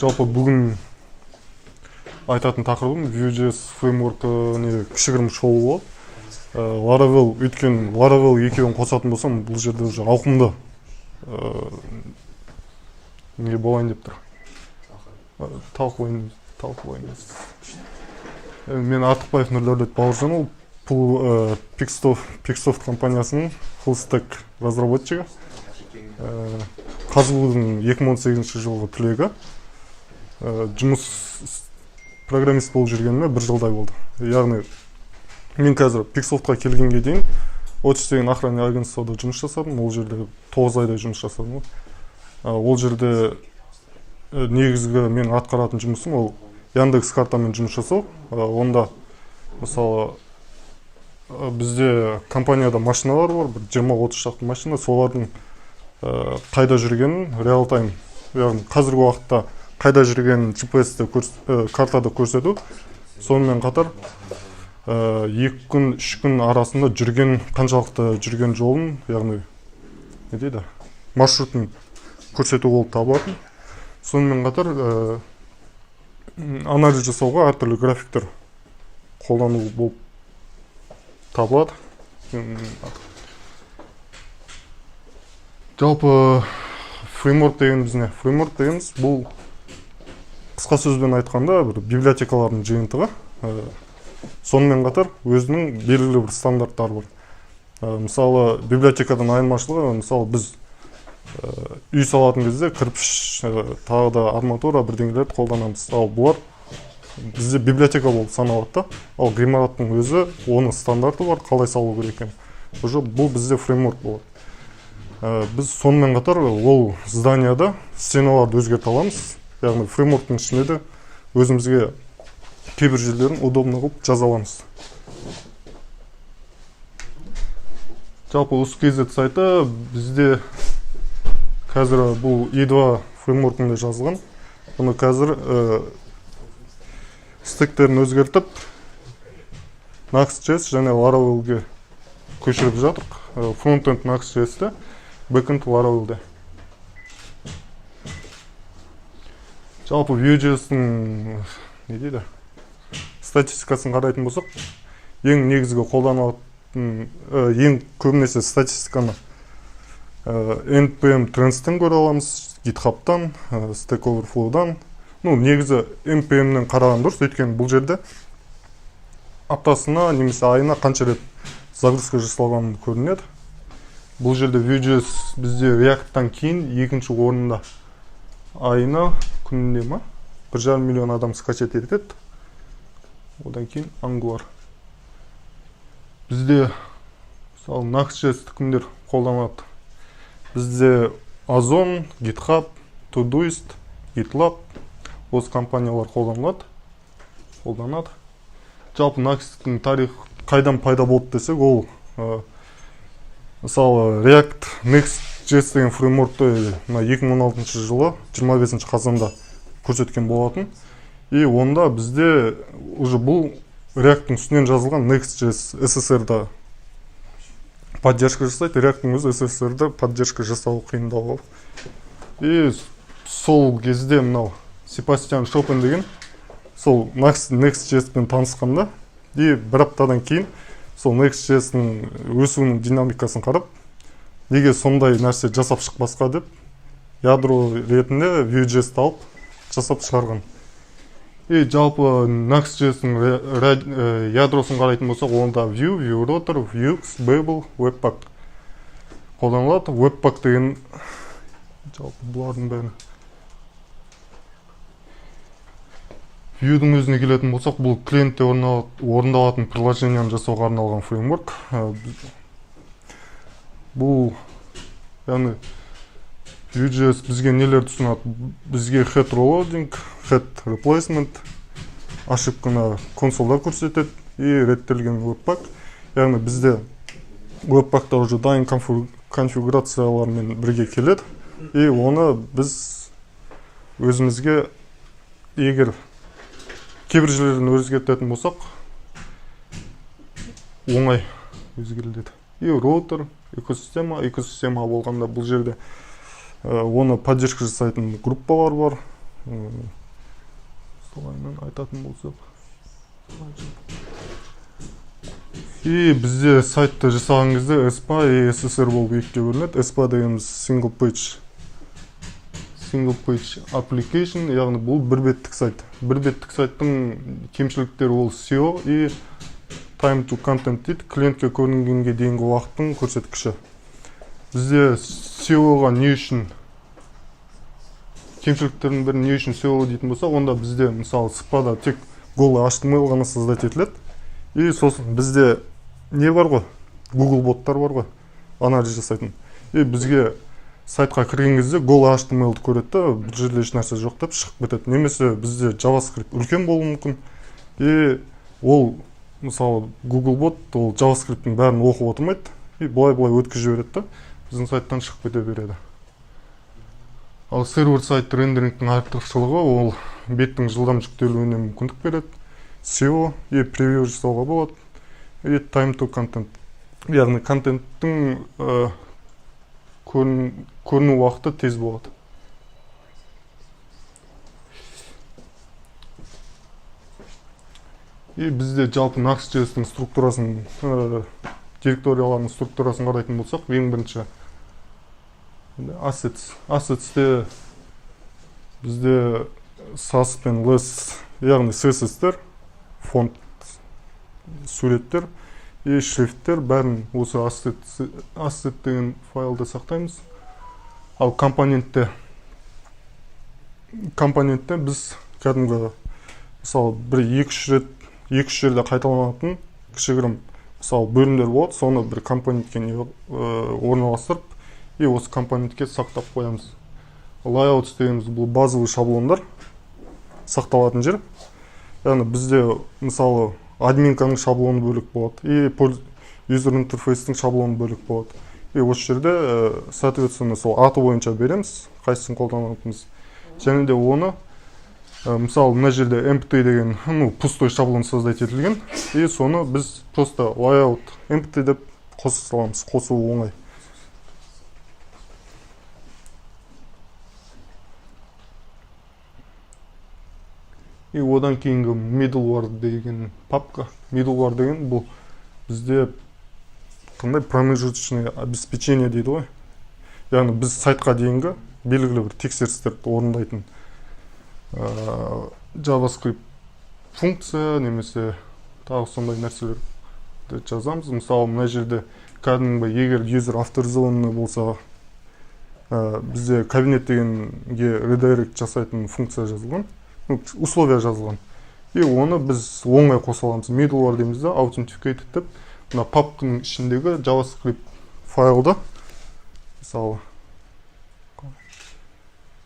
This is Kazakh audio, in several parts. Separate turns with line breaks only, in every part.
Жалпы бүгін айтатын тақырыбым Vue.js фреймворкы кішігірім шоу болады. Laravel, өйткені Laravel екеуін қосатын болсам, бұл жерде уже ауқымды неге болайын деп тұр. Талқылаймыз. Мен Артықбаев Нұрдәулет Бауыржанұлы, бұл Pixsoft компаниясының full stack разработчигі. Қазылудың 2018 жылғы түлегі. Жұмыс программист болып жүргеніме 1 жылдай болды. Яғни мен қазір Pixsoftқа келгенге дейін Otis деген охранный агентствода жұмыс жасадым. Ол жерде 9 айдай жұмыс жасадым. Ол жерде негізгі мен атқаратын жұмысым ол Яндекс картамен жұмыс жасау. Онда мысалы бізде компанияда машиналар бар, 20-30 шақты машина, солардың қайда жүргенін реал тайм, яғни қазіргі уақытта қайда жүргенін GPS-те картада көрсету. Сонымен қатар 2 күн, 3 күн арасында жүрген, қаншалықты жүрген жолын, яғни не дейді, маршрутын көрсету болып табылатын. Сонымен қатар анализ жасауға әртүрлі графиктер қолдану болып табылады. Жалпы фреймворк дегеніміз не? Фреймворк дегеніміз бұл қысқа сөзбен айтқанда бір библиотекалардың жиынтығы. Сонымен қатар өзінің белгілі бір стандарттары бар. Мысалы библиотекадан айырмашылығы, мысалы біз үй салатын кезде кірпіш, тағы да арматура бірдеңелерді қолданамыз. Ал бұлар бізде библиотека болып саналады. Ал ғимараттың өзі, оның стандарты бар, қалай салу керек екен. Бұл бізде фреймворк болады. Біз сонымен қатар ол зданияда стеналарды өзгерте аламыз. Яғни фреймворктың ішінде де өзімізге кейбір жерлерін удобно қылып жаза аламыз. Жалпы USKZ сайты бізде қазір бұл E2 фреймворкінде жазылған. Бұны қазір стектерін өзгертіп Next.js және Laravel'ге көшіріп жатыр. Frontend Next.js'те, backend Laravel'де. Жалпы Vue.js-дің не дейді? Статистикасын қарайтын болсақ, ең негізгі қолданылатын, ең көбінесе статистиканы NPM Trends'тен көре аламыз, GitHub'тан, Stack Overflow'дан. Негізі NPM-нен қараған дұрыс, өйткені бұл жерде аптасына немесе айына қанша рет загрузка жасалғаны көрінеді. Бұл жерде Vue.js бізде React-тан кейін екінші орында, айына күнінде ма? 1,5 миллион адам скачать етеді. Одан кейін Angular. Бізде Next.js кімдер қолданады? Бізде Ozon, GitHub, Todoist, GitLab, осы компаниялар қолданады. Жалпы Next-тің тарих қайдан пайда болды десек, ол мысалы React Next.js деген фреймворкты 2016 жылы 25 қазанда көрсеткен болатын. И онда бізде уже бұл React-тың үстінен жазылған Next.js SSR-да поддержка жасайды. React-тың өзі SSR-да поддержка жасау қиындау. И сол кезде мынау Себастьян Шопен деген сол Next.js-пен танысқанда, и бір аптадан кейін сол Next.js-ның өсуінің динамикасын қарап, неге сондай нәрсе жасап шықпасқа деп, ядро ретінде Vue.js-ті алып жасап шығарған. И жалпы Next.js-ның ядросын қарайтын болсақ, онда Vue, VueRouter, Vue.js, Babel, Webpack қолданылады. Webpack деген жалпы бұлардың бәрі. Vue-дің өзіне келетін болсақ, бұл клиентте орындалатын приложенияны жасауға арналған фреймворк. Бұл, яғни Vue.js бізге нелер ұсынады? Бізге head reloading, head replacement, ошибканы консолдар көрсетеді, и реттелген Webpack. Яғни бізде Webpack-та уже дайын конфигурациялармен бірге келеді, и оны біз өзімізге егер кейбір жерлерін өзгертетін болсақ, оңай өзгеріледі. И роутер, экосистема болғанда бұл жерде оны поддержка жасайтын группалар бар. солайынан айтатын болсақ. И бізде сайтты жасаған кезде SPA и SSR болып екіге бөлінеді. SPA дегеніміз single page application, яғни бұл бір беттік сайт. Бір беттік сайттың кемшіліктері ол SEO и time to content дейді, клиентке көрінгенге дейінгі уақыттың көрсеткіші. Бізде SEO-ға не үшін, кемшіліктердің бірі не үшін SEO дейтін болса, онда бізде мысалы SPA-да тек голый HTML ғана создать етіледі. И сосын бізде не бар ғой? Google боттар бар ғой, анализ жасайтын. И бізге сайтқа кірген кезде голый HTML-ді көреді, бір жерде еш нәрсе жоқ деп шығып кетеді. Немесе бізде JavaScript үлкен болуы мүмкін. И ол мысалы Google бот ол JavaScript-ің бәрін оқып отырмайды. И былай өткізіп жібереді да, біздің сайттан шығып кете береді. Ал сервер-сайт рендерингтің артықшылығы ол беттің жылдам жүктелуіне мүмкіндік береді. SEO и превью жасауға болады. И time to content. Яғни контенттің көріну уақыты тез болады. И бізде жалпы Next.js-тің структурасын, директорияларының структурасын қарайтын болсақ, ең бірінші Assets-те бізде SAS пен LESS, яғни CSS-тер, фонт, суреттер и шрифттер бәрін осы asset деген файлда сақтаймыз. Ал компонентте біз кәдімгі мысалы екі-үш жерде қайталанатын кішігірім мысалы бөлімдер болады, соны бір компонентке орналастырып и осы компонентке сақтап қоямыз. Layouts дегеніміз бұл базовый шаблондар сақталатын жер. Яғни бізде мысалы админканың шаблоны бөлік болады и user интерфейстің шаблоны бөлік болады. И осы жерде соответственно сол аты бойынша береміз, қайсысын қолданатынымыз. Және де оны мысалы мына жерде empty деген пустой шаблон создать етілген. И соны біз просто layout empty деп қоса саламыз, қосу оңай. И одан кейінгі middleware деген папка. Middleware деген бұл бізде қандай промежуточное обеспечение дейді ғой. Яғни біз сайтқа дейінгі белгілі бір тексерістерді орындайтын JavaScript функция немесе тағы сондай нәрселерді жазамыз. Мысалы мына жерде кәдімгі егер user авторизованный болса, бізде кабинет дегенге redirect жасайтын функция жазылған. Условия жазылған. И оны біз оңай қоса аламыз. Middleware дейміз де, authenticated деп, мына папканың ішіндегі JavaScript файлда, мысалы,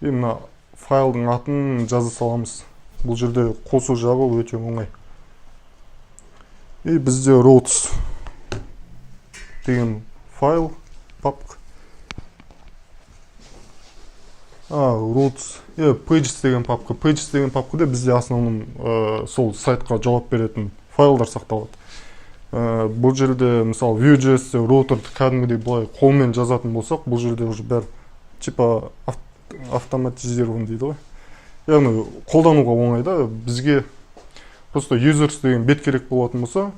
и мына файлдың атын жаза саламыз. Бұл жерде қосу жағы өте оңай. И бізде routes деген файл, папка. Routes, pages деген папка. Pages деген папкада бізде основном сол сайтқа жауап беретін файлдар сақталады. Бұл жерде, мысалы, Vue.js-те routerді кәдімгідей былай қолмен жазатын болсақ, бұл жерде уже бәр типа автоматизирован дейді ғой. Яғни қолдануға оңайда, бізге просто users деген бет керек болатын болса,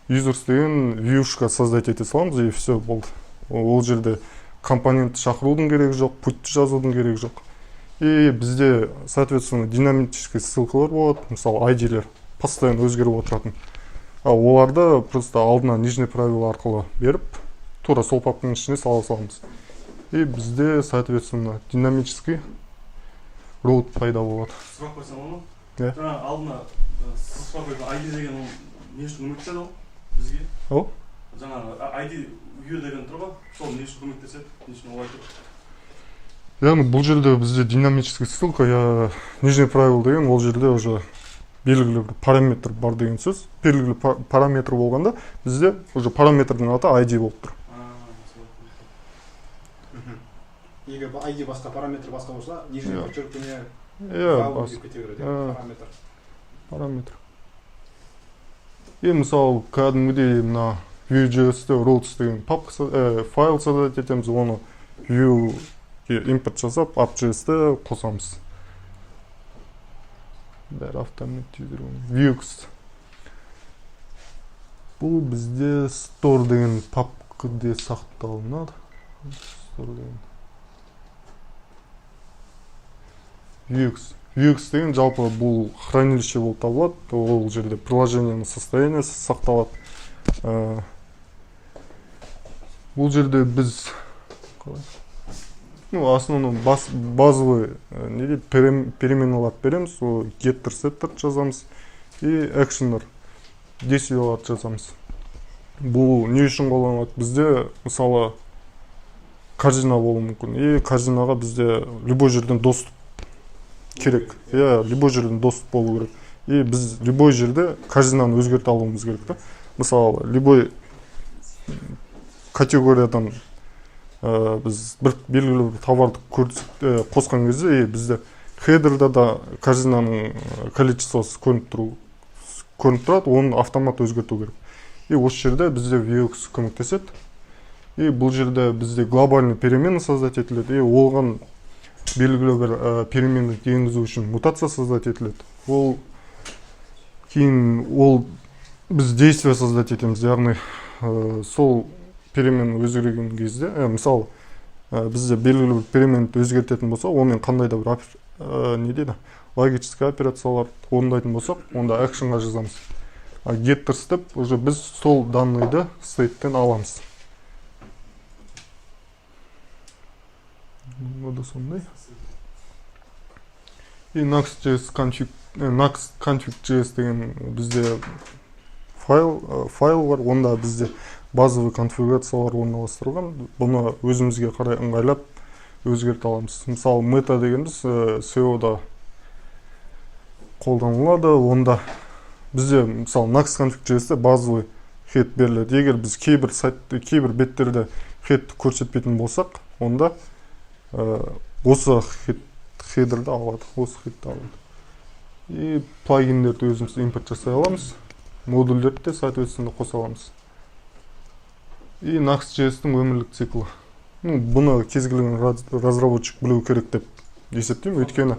users деген Vue-шқа создать ете саламыз, и все болды. Ол жерде компонент шақырудың керек жоқ, путті жазудың керек жоқ. И бізде, соответственно, динамический ссылкалар болады, мысалы, ID-лер постоянно өзгеріп отыратын. Оларды просто алдына нижний правило арқылы беріп, тура сол папканың ішіне сала саламыз. И бізде, соответственно, динамический route пайда болады.
Сұрақ қойсам оны? Жаңа алдына сұрақ қойған ID деген ол не үшін көмектеседі ол бізге? Жаңа ID Vue деген тұр ғой, сол не үшін көмектеседі, не үшін олай тұр?
Яғни бұл жерде бізде динамический ссылка, нижний правило деген ол жерде уже белгілі бір параметр бар деген сөз. Белгілі параметр болғанда бізде уже параметрдің аты ID болып тұр.
Егер ID басқа, параметр басқа болса, нижний подчеркивание файл деп кете береді,
параметр. И мысалы кәдімгідей мына Vue.js-те routes деген файл создать етеміз, оны Vue импорт жасап, app.js-те қосамыз. бәрі автоматтизирован. Vue.js. Бұл бізде store деген папкада сақталынады. Store деген. Vue.js. Vue.js деген жалпы бұл хранилище болып табылады. Ол жерде приложениенің состояниесі сақталады. Бұл жерде біз основной базовый переменаларды береміз, getter, setter жазамыз и actioner, действияларды жазамыз. Бұл не үшін қолданылады? Бізде мысалы корзина болуы мүмкін. И корзинаға бізде любой жерден доступ керек. Любой жерден доступ болу керек. И біз любой жерде корзинаны өзгерте алуымыз керек та. Мысалы, любой категориядан біз бір белгілі бір товарды қосқан кезде бізде хедерда да корзинаның количествосы көрініп тұрады, оны автомат өзгерту керек. И осы жерде бізде Vue.js көмектеседі. И бұл жерде бізде глобальный перемены создать етіледі. И оған белгілі бір переменді енгізу үшін мутация создать етіледі. Кейін біз действие создать етеміз, яғни сол перемен өзгерген кезде, мысалы, бізде белгілі бір переменді өзгертетін болса, онымен қандай да бір логический операциялар орындайтын болсақ, онда actionға жазамыз. Getter step уже біз сол данныйды state'тен аламыз. Ода сондай. И Nuxt.js config.js деген бізде файл бар, онда бізде базовый конфигурациялар орналастырылған. Бұны өзімізге қарай ыңғайлап өзгерте аламыз. Мысалы, meta дегеніміз SEO-да қолданылады. Онда бізде, мысалы, Nuxt config.js-те базовый head беріледі. Егер біз кейбір беттерде head көрсетпейтін болсақ, онда осы хедерді алады, осы хедді алады. И плагиндерді өзіміз импорт жасай аламыз. Модульдерді де соответственно қоса аламыз. И Nuxt.js-тің өмірлік циклы. Бұны кез келген разработчик білу керек деп есептеймін, өйткені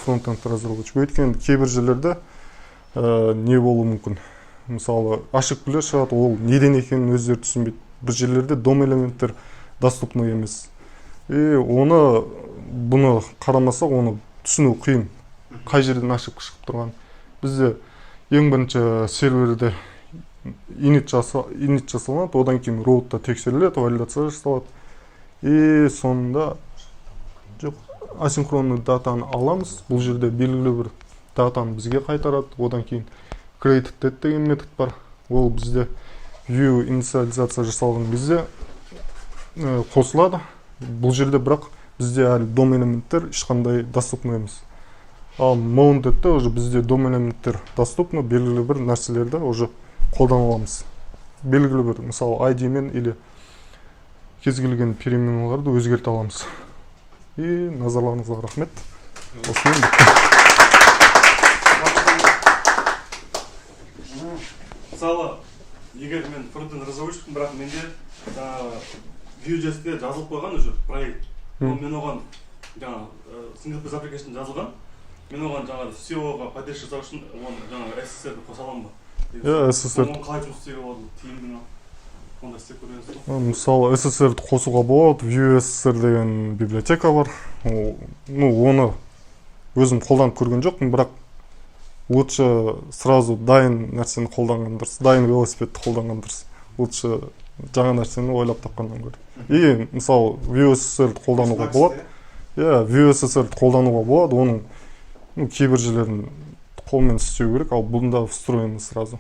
фронтенд разработчик. Өйткені кейбір жерлерде не болуы мүмкін. Мысалы, ашық біле шығады, ол неден екенін өздері түсінбейді. Бір жерлерде дом элементтер доступны емес. И бұны қарамасақ, оны түсіну қиын. Қай жерден ашып шығып тұрған. Бізде ең бірінші серверде init жасалынады, одан кейін роутта тексеріледі, валидация жасалады. И соңында асинхронный датаны аламыз. Бұл жерде белгілі бір датаны бізге қайтарады. Одан кейін created деген метод бар. Ол бізде view инициализация жасалған кезде қосылады. Бұл жерде бірақ бізде әлі дом элементтер ешқандай доступны емес. Ал mounted-те уже бізде дом элементтер доступны, белгілі бір нәрселерді уже қолдана аламыз. Белгілі бір, мысалы, ID-мен или кез келген переменаларды өзгерте аламыз. И назарларыңызға рахмет. Осымен бітті.
Мысалы, егер мен фронтенд разработчикпін, бірақ менде Vue.js-те жазылып қойған уже проект. Мен оған single page application жазылған. Мен оған SEO-ға поддержка жасау үшін SSR-ді қоса аламын ба?
SSR.
Оны қалай жұмыс істеуге болады? Тиімді ме? Онда істеп көресіз бе?
Мысалы, SSR-ді қосуға болады. Vue.js деген библиотека бар. Оны өзім қолданып көрген жоқпын, бірақ лучше сразу дайын нәрсені қолданған дұрыс, дайын велосипедті қолданған дұрыс. Лучше жаңа нәрсені ойлап тапқаннан гөрі. И мысалы Vue.js-ді қолдануға болады. Vue.js-ді қолдануға болады. Оның кейбір жерлерін қолмен істеу керек, ал бұнда встроены сразу.